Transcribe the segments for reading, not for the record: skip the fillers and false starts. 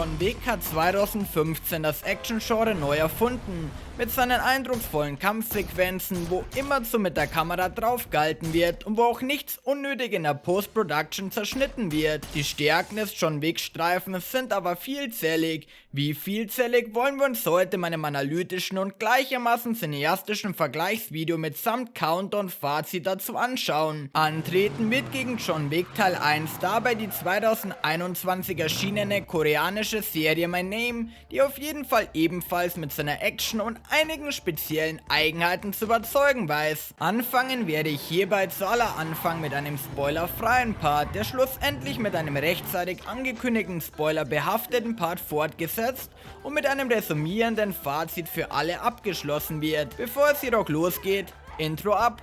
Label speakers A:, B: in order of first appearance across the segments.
A: John Wick hat 2015 das Action-Genre neu erfunden, mit seinen eindrucksvollen Kampfsequenzen, wo immerzu mit der Kamera draufgehalten wird und wo auch nichts unnötig in der Post-Production zerschnitten wird. Die Stärken des John Wick-Streifens sind aber vielzählig. Wie vielzählig wollen wir uns heute in meinem analytischen und gleichermaßen cineastischen Vergleichsvideo mitsamt Counter und Fazit dazu anschauen. Antreten wird gegen John Wick Teil 1 dabei die 2021 erschienene koreanische Serie My Name, die auf jeden Fall ebenfalls mit seiner Action und einigen speziellen Eigenheiten zu überzeugen weiß. Anfangen werde ich hierbei zu aller Anfang mit einem spoilerfreien Part, der schlussendlich mit einem rechtzeitig angekündigten Spoiler behafteten Part fortgesetzt und mit einem resümierenden Fazit für alle abgeschlossen wird. Bevor es jedoch losgeht, Intro ab.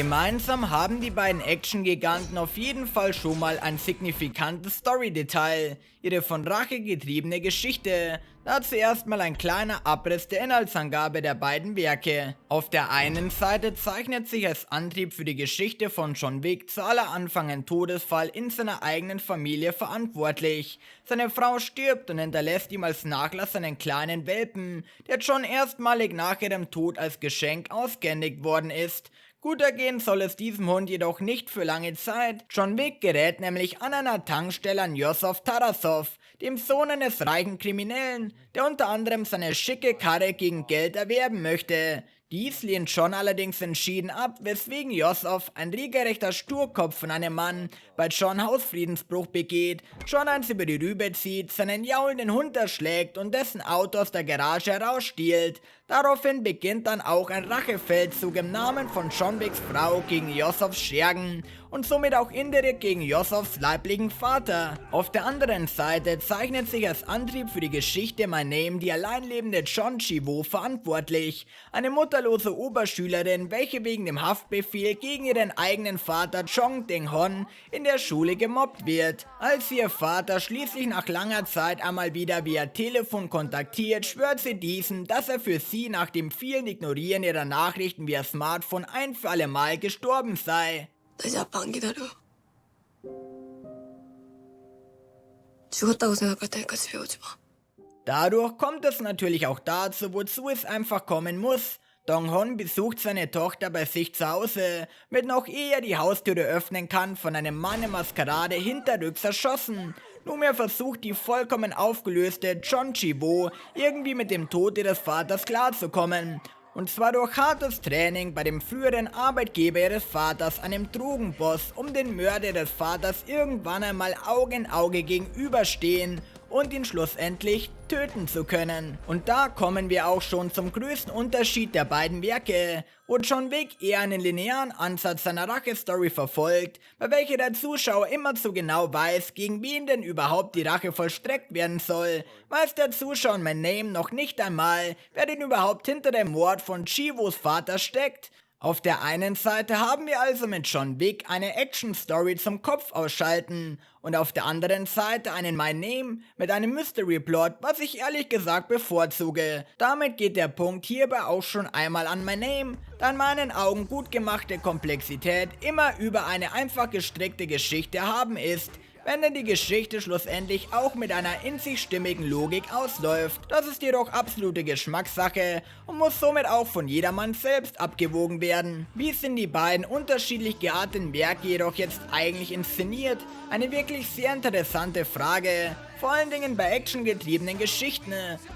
A: Gemeinsam haben die beiden Action-Giganten auf jeden Fall schon mal ein signifikantes Story-Detail, ihre von Rache getriebene Geschichte. Dazu erstmal ein kleiner Abriss der Inhaltsangabe der beiden Werke. Auf der einen Seite zeichnet sich als Antrieb für die Geschichte von John Wick zu aller Anfang ein Todesfall in seiner eigenen Familie verantwortlich. Seine Frau stirbt und hinterlässt ihm als Nachlass einen kleinen Welpen, der John erstmalig nach ihrem Tod als Geschenk ausgehändigt worden ist. Gut ergehen soll es diesem Hund jedoch nicht für lange Zeit. John Wick gerät nämlich an einer Tankstelle an Yusuf Tarasov, dem Sohn eines reichen Kriminellen, der unter anderem seine schicke Karre gegen Geld erwerben möchte. Dies lehnt John allerdings entschieden ab, weswegen Yusuf, ein regelrechter Sturkopf von einem Mann, bei John Hausfriedensbruch begeht, John eins über die Rübe zieht, seinen jaulenden Hund erschlägt und dessen Auto aus der Garage herausstiehlt. Daraufhin beginnt dann auch ein Rachefeldzug im Namen von John Wicks Frau gegen Yusufs Schergen und somit auch indirekt gegen Yusufs leiblichen Vater. Auf der anderen Seite zeichnet sich als Antrieb für die Geschichte My Name die alleinlebende John Chi-Wo verantwortlich, eine mutterlose Oberschülerin, welche wegen dem Haftbefehl gegen ihren eigenen Vater Chong Deng-hon in der Schule gemobbt wird. Als sie ihr Vater schließlich nach langer Zeit einmal wieder via Telefon kontaktiert, schwört sie diesem, dass er für sie nach dem vielen Ignorieren ihrer Nachrichten via Smartphone ein für alle Mal gestorben sei. Dadurch kommt es natürlich auch dazu, wozu es einfach kommen muss. Dong-hon besucht seine Tochter bei sich zu Hause, wird noch ehe er die Haustüre öffnen kann, von einem Mann in Maskerade hinterrücks erschossen. Nunmehr versucht die vollkommen aufgelöste John Chi-Wo irgendwie mit dem Tod ihres Vaters klarzukommen. Und zwar durch hartes Training bei dem früheren Arbeitgeber ihres Vaters, einem Drogenboss, um den Mörder ihres Vaters irgendwann einmal Auge in Auge gegenüberstehen und ihn schlussendlich töten zu können. Und da kommen wir auch schon zum größten Unterschied der beiden Werke, wo John Wick eher einen linearen Ansatz seiner Rache-Story verfolgt, bei welcher der Zuschauer immer zu genau weiß, gegen wen denn überhaupt die Rache vollstreckt werden soll, weiß der Zuschauer in My Name noch nicht einmal, wer denn überhaupt hinter dem Mord von Chi-Wos Vater steckt. Auf der einen Seite haben wir also mit John Wick eine Action-Story zum Kopf ausschalten und auf der anderen Seite einen My Name mit einem Mystery-Plot, was ich ehrlich gesagt bevorzuge. Damit geht der Punkt hierbei auch schon einmal an My Name, da in meinen Augen gut gemachte Komplexität immer über eine einfach gestrickte Geschichte haben ist, wenn denn die Geschichte schlussendlich auch mit einer in sich stimmigen Logik ausläuft. Das ist jedoch absolute Geschmackssache und muss somit auch von jedermann selbst abgewogen werden. Wie sind die beiden unterschiedlich gearteten Werke jedoch jetzt eigentlich inszeniert? Eine wirklich sehr interessante Frage, vor allen Dingen bei actiongetriebenen Geschichten.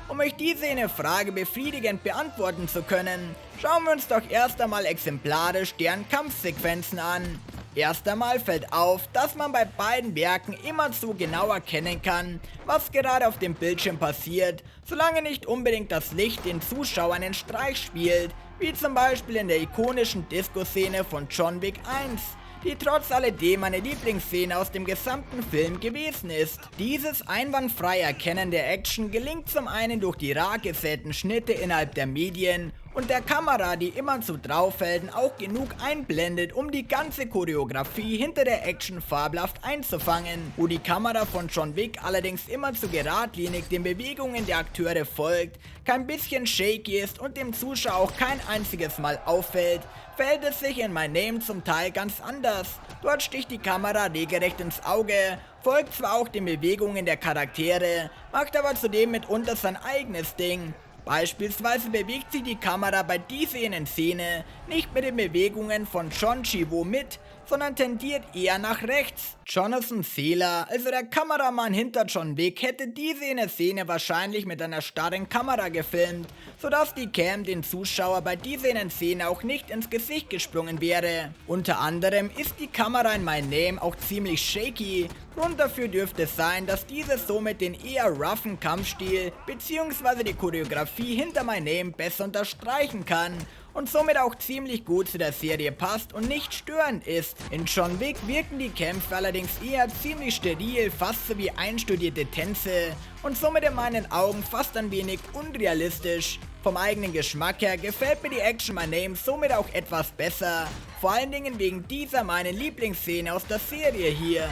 A: Um euch diese eine Frage befriedigend beantworten zu können, schauen wir uns doch erst einmal exemplarisch deren Kampfsequenzen an. Erst einmal fällt auf, dass man bei beiden Werken immerzu genau erkennen kann, was gerade auf dem Bildschirm passiert, solange nicht unbedingt das Licht den Zuschauern einen Streich spielt, wie zum Beispiel in der ikonischen Disco-Szene von John Wick 1, die trotz alledem meine Lieblingsszene aus dem gesamten Film gewesen ist. Dieses einwandfrei Erkennen der Action gelingt zum einen durch die rar gesäten Schnitte innerhalb der Medien und der Kamera, die immer zu Draufhelden auch genug einblendet, um die ganze Choreografie hinter der Action fabelhaft einzufangen. Wo die Kamera von John Wick allerdings immer zu geradlinig den Bewegungen der Akteure folgt, kein bisschen shaky ist und dem Zuschauer auch kein einziges Mal auffällt, verhält es sich in My Name zum Teil ganz anders. Dort sticht die Kamera regelrecht ins Auge, folgt zwar auch den Bewegungen der Charaktere, macht aber zudem mitunter sein eigenes Ding. Beispielsweise bewegt sich die Kamera bei dieser Szene nicht mit den Bewegungen von John Chi-Woo mit, sondern tendiert eher nach rechts. Jonathan Saylor, also der Kameramann hinter John Wick, hätte diese Szene wahrscheinlich mit einer starren Kamera gefilmt, sodass die Cam den Zuschauer bei dieser Szene auch nicht ins Gesicht gesprungen wäre. Unter anderem ist die Kamera in My Name auch ziemlich shaky. Grund dafür dürfte es sein, dass diese somit den eher roughen Kampfstil bzw. die Choreografie hinter My Name besser unterstreichen kann und somit auch ziemlich gut zu der Serie passt und nicht störend ist. In John Wick wirken die Kämpfe allerdings eher ziemlich steril, fast so wie einstudierte Tänze und somit in meinen Augen fast ein wenig unrealistisch. Vom eigenen Geschmack her gefällt mir die Action My Name somit auch etwas besser, vor allen Dingen wegen dieser meinen Lieblingsszene aus der Serie hier.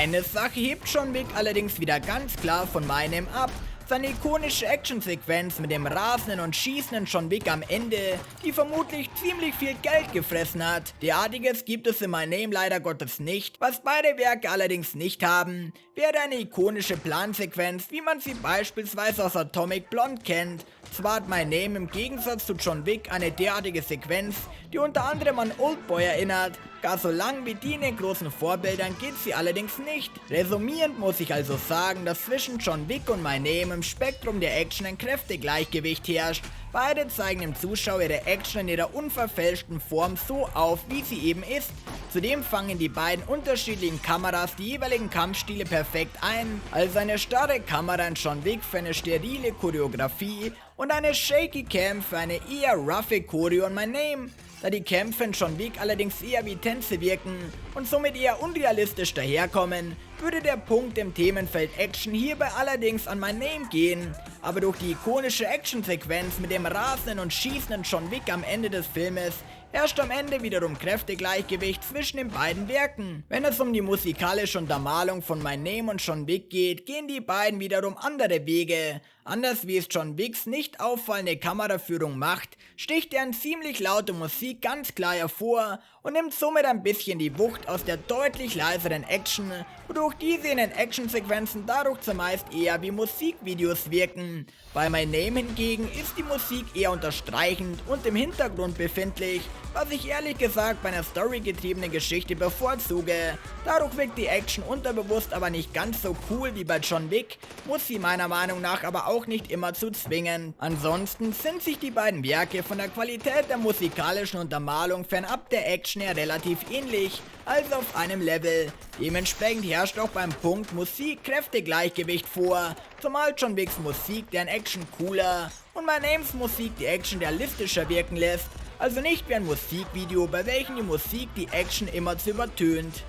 A: Eine Sache hebt John Wick allerdings wieder ganz klar von meinem ab. Seine ikonische Actionsequenz mit dem rasenden und schießenden John Wick am Ende, die vermutlich ziemlich viel Geld gefressen hat. Derartiges gibt es in My Name leider Gottes nicht. Was beide Werke allerdings nicht haben, wäre eine ikonische Plansequenz, wie man sie beispielsweise aus Atomic Blonde kennt. Zwar hat My Name im Gegensatz zu John Wick eine derartige Sequenz, die unter anderem an Oldboy erinnert, gar so lang wie die in den großen Vorbildern geht sie allerdings nicht. Resümierend muss ich also sagen, dass zwischen John Wick und My Name im Spektrum der Action ein Kräftegleichgewicht herrscht. Beide zeigen dem Zuschauer ihre Action in ihrer unverfälschten Form so auf, wie sie eben ist. Zudem fangen die beiden unterschiedlichen Kameras die jeweiligen Kampfstile perfekt ein, also eine starre Kamera in John Wick für eine sterile Choreografie und eine shaky Cam für eine eher roughe Choreo in My Name. Da die Kämpfe in John Wick allerdings eher wie Tänze wirken und somit eher unrealistisch daherkommen, würde der Punkt im Themenfeld Action hierbei allerdings an My Name gehen. Aber durch die ikonische Actionsequenz mit dem rasenden und schießenden John Wick am Ende des Filmes herrscht am Ende wiederum Kräftegleichgewicht zwischen den beiden Werken. Wenn es um die musikalische Untermalung von My Name und John Wick geht, gehen die beiden wiederum andere Wege. Anders wie es John Wicks nicht auffallende Kameraführung macht, sticht deren ziemlich laute Musik ganz klar hervor und nimmt somit ein bisschen die Wucht aus der deutlich leiseren Action, wodurch diese in den Actionsequenzen dadurch zumeist eher wie Musikvideos wirken. Bei My Name hingegen ist die Musik eher unterstreichend und im Hintergrund befindlich, was ich ehrlich gesagt bei einer storygetriebenen Geschichte bevorzuge. Dadurch wirkt die Action unterbewusst aber nicht ganz so cool wie bei John Wick, muss sie meiner Meinung nach aber auch nicht immer zu zwingen. Ansonsten sind sich die beiden Werke von der Qualität der musikalischen Untermalung fernab der Action her relativ ähnlich, also auf einem Level. Dementsprechend herrscht auch beim Punkt Musik Kräftegleichgewicht vor, zumal John Wicks Musik deren Action cooler und My Names Musik die Action realistischer wirken lässt, also nicht wie ein Musikvideo, bei welchem die Musik die Action immer zu übertönt.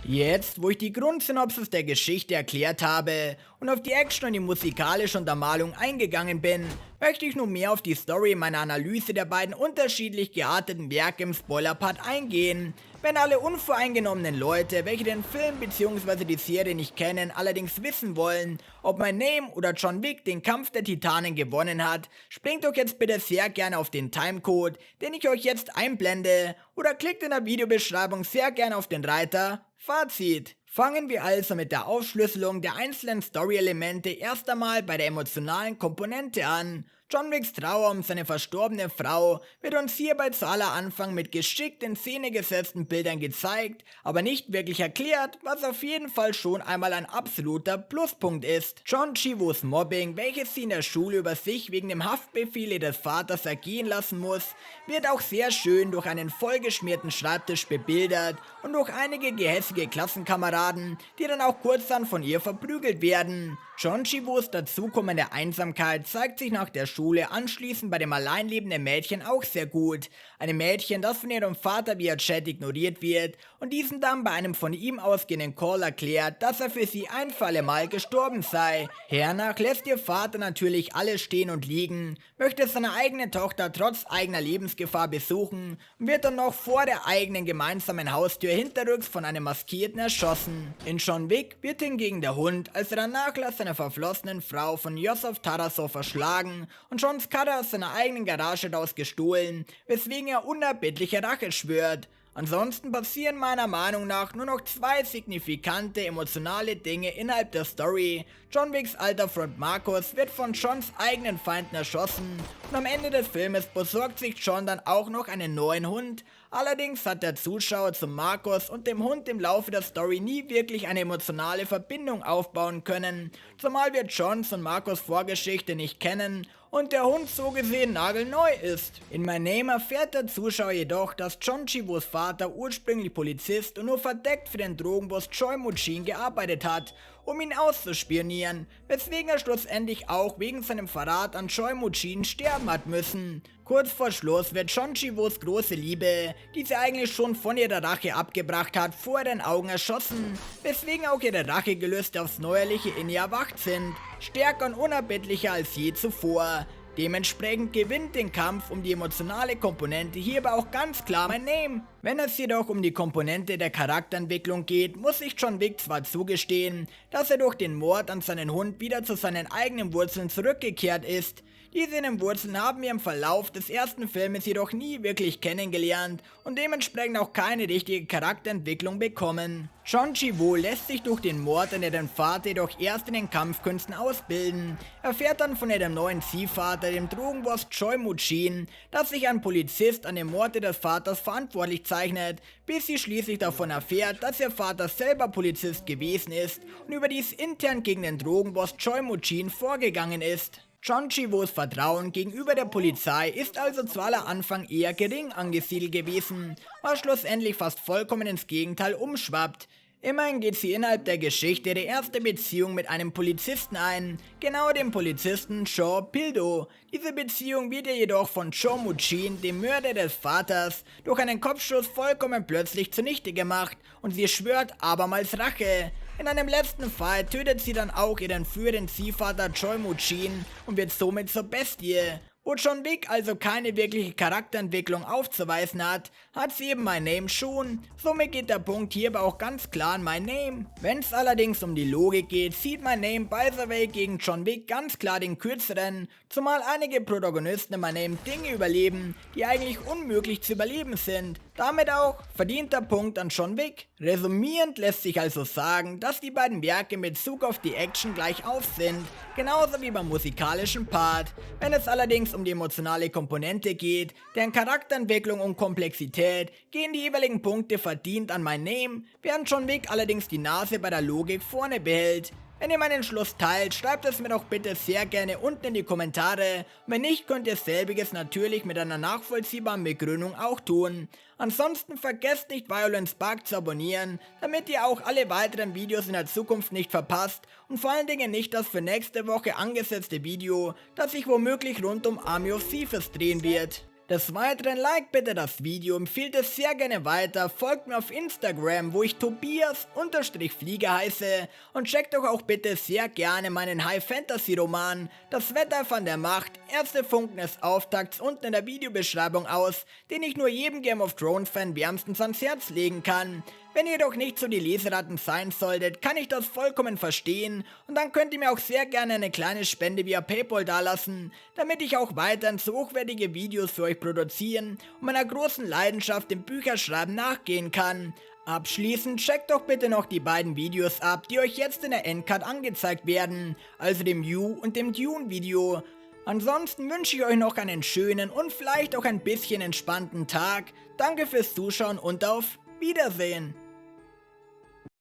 A: Jetzt, wo ich die Grundsynopsis der Geschichte erklärt habe und auf die Action und die musikalische Untermalung eingegangen bin, möchte ich nun mehr auf die Story in meiner Analyse der beiden unterschiedlich gearteten Werke im Spoiler-Part eingehen. Wenn alle unvoreingenommenen Leute, welche den Film bzw. die Serie nicht kennen, allerdings wissen wollen, ob My Name oder John Wick den Kampf der Titanen gewonnen hat, springt doch jetzt bitte sehr gerne auf den Timecode, den ich euch jetzt einblende, oder klickt in der Videobeschreibung sehr gerne auf den Reiter Fazit. Fangen wir also mit der Aufschlüsselung der einzelnen Story-Elemente erst einmal bei der emotionalen Komponente an. John Wicks Trauer um seine verstorbene Frau wird uns hierbei zu aller Anfang mit geschickt in Szene gesetzten Bildern gezeigt, aber nicht wirklich erklärt, was auf jeden Fall schon einmal ein absoluter Pluspunkt ist. John Chi-Woos Mobbing, welches sie in der Schule über sich wegen dem Haftbefehl ihres Vaters ergehen lassen muss, wird auch sehr schön durch einen vollgeschmierten Schreibtisch bebildert und durch einige gehässige Klassenkameraden, die dann auch kurzerhand von ihr verprügelt werden. John Chivos dazukommende Einsamkeit zeigt sich nach der Schule anschließend bei dem alleinlebenden Mädchen auch sehr gut. Einem Mädchen, das von ihrem Vater via Chat ignoriert wird und diesen dann bei einem von ihm ausgehenden Call erklärt, dass er für sie ein für alle Mal gestorben sei. Hernach lässt ihr Vater natürlich alles stehen und liegen, möchte seine eigene Tochter trotz eigener Lebensgefahr besuchen und wird dann noch vor der eigenen gemeinsamen Haustür hinterrücks von einem Maskierten erschossen. In John Wick wird hingegen der Hund, als er der Nachlass seiner verflossenen Frau von Yosef Tarasov verschlagen und Johns Karre aus seiner eigenen Garage daraus gestohlen, weswegen er unerbittliche Rache schwört. Ansonsten passieren meiner Meinung nach nur noch zwei signifikante emotionale Dinge innerhalb der Story. John Wicks alter Freund Markus wird von Johns eigenen Feinden erschossen und am Ende des Filmes besorgt sich John dann auch noch einen neuen Hund. Allerdings hat der Zuschauer zu Markus und dem Hund im Laufe der Story nie wirklich eine emotionale Verbindung aufbauen können, zumal wir Johns und Markus Vorgeschichte nicht kennen und der Hund so gesehen nagelneu ist. In My Name erfährt der Zuschauer jedoch, dass John Chivos Vater ursprünglich Polizist und nur verdeckt für den Drogenboss Choi Moo-chin gearbeitet hat, um ihn auszuspionieren, weswegen er schlussendlich auch wegen seinem Verrat an Choi Moo-chin sterben hat müssen. Kurz vor Schluss wird John Chivos große Liebe, die sie eigentlich schon von ihrer Rache abgebracht hat, vor ihren Augen erschossen, weswegen auch ihre Rachegelüste aufs Neuerliche in ihr erwacht sind, stärker und unerbittlicher als je zuvor. Dementsprechend gewinnt den Kampf um die emotionale Komponente hierbei auch ganz klar My Name. Wenn es jedoch um die Komponente der Charakterentwicklung geht, muss sich John Wick zwar zugestehen, dass er durch den Mord an seinen Hund wieder zu seinen eigenen Wurzeln zurückgekehrt ist. Diese Wurzeln haben wir im Verlauf des ersten Filmes jedoch nie wirklich kennengelernt und dementsprechend auch keine richtige Charakterentwicklung bekommen. John Chivo lässt sich durch den Mord an ihrem Vater jedoch erst in den Kampfkünsten ausbilden. Er erfährt dann von ihrem neuen Ziehvater, dem Drogenboss Choi Moo-chin, dass sich ein Polizist an dem Mord ihres Vaters verantwortlich zeichnet, bis sie schließlich davon erfährt, dass ihr Vater selber Polizist gewesen ist und überdies intern gegen den Drogenboss Choi Moo-chin vorgegangen ist. John Chivos Vertrauen gegenüber der Polizei ist also zu aller Anfang eher gering angesiedelt gewesen, was schlussendlich fast vollkommen ins Gegenteil umschwappt. Immerhin geht sie innerhalb der Geschichte ihre erste Beziehung mit einem Polizisten ein, genau dem Polizisten Cho Pildo. Diese Beziehung wird ihr jedoch von Choi Moo-chin, dem Mörder des Vaters, durch einen Kopfschuss vollkommen plötzlich zunichte gemacht und sie schwört abermals Rache. In einem letzten Fall tötet sie dann auch ihren früheren Ziehvater Choi Moo-chin und wird somit zur Bestie. Wo John Wick also keine wirkliche Charakterentwicklung aufzuweisen hat, hat sie eben My Name schon. Somit geht der Punkt hierbei auch ganz klar an My Name. Wenn es allerdings um die Logik geht, zieht My Name by the way gegen John Wick ganz klar den kürzeren, zumal einige Protagonisten in My Name Dinge überleben, die eigentlich unmöglich zu überleben sind. Damit auch verdienter Punkt an John Wick. Resümierend lässt sich also sagen, dass die beiden Werke in Bezug auf die Action gleich auf sind, genauso wie beim musikalischen Part. Wenn es allerdings um die emotionale Komponente geht, deren Charakterentwicklung und Komplexität, gehen die jeweiligen Punkte verdient an My Name, während John Wick allerdings die Nase bei der Logik vorne behält. Wenn ihr meinen Schluss teilt, schreibt es mir doch bitte sehr gerne unten in die Kommentare. Und wenn nicht, könnt ihr selbiges natürlich mit einer nachvollziehbaren Begründung auch tun. Ansonsten vergesst nicht Violence Spark zu abonnieren, damit ihr auch alle weiteren Videos in der Zukunft nicht verpasst und vor allen Dingen nicht das für nächste Woche angesetzte Video, das sich womöglich rund um Army of Thieves drehen wird. Des Weiteren liked bitte das Video, empfiehlt es sehr gerne weiter, folgt mir auf Instagram, wo ich Tobias_Flieger heiße und checkt doch auch bitte sehr gerne meinen High Fantasy Roman Das Wetter von der Macht, erste Funken des Auftakts unten in der Videobeschreibung aus, den ich nur jedem Game of Thrones Fan wärmstens ans Herz legen kann. Wenn ihr doch nicht so die Leseratten sein solltet, kann ich das vollkommen verstehen und dann könnt ihr mir auch sehr gerne eine kleine Spende via Paypal dalassen, damit ich auch weiterhin so hochwertige Videos für euch produzieren und meiner großen Leidenschaft im Bücherschreiben nachgehen kann. Abschließend checkt doch bitte noch die beiden Videos ab, die euch jetzt in der Endcard angezeigt werden, also dem You und dem Dune Video. Ansonsten wünsche ich euch noch einen schönen und vielleicht auch ein bisschen entspannten Tag. Danke fürs Zuschauen und auf Wiedersehen.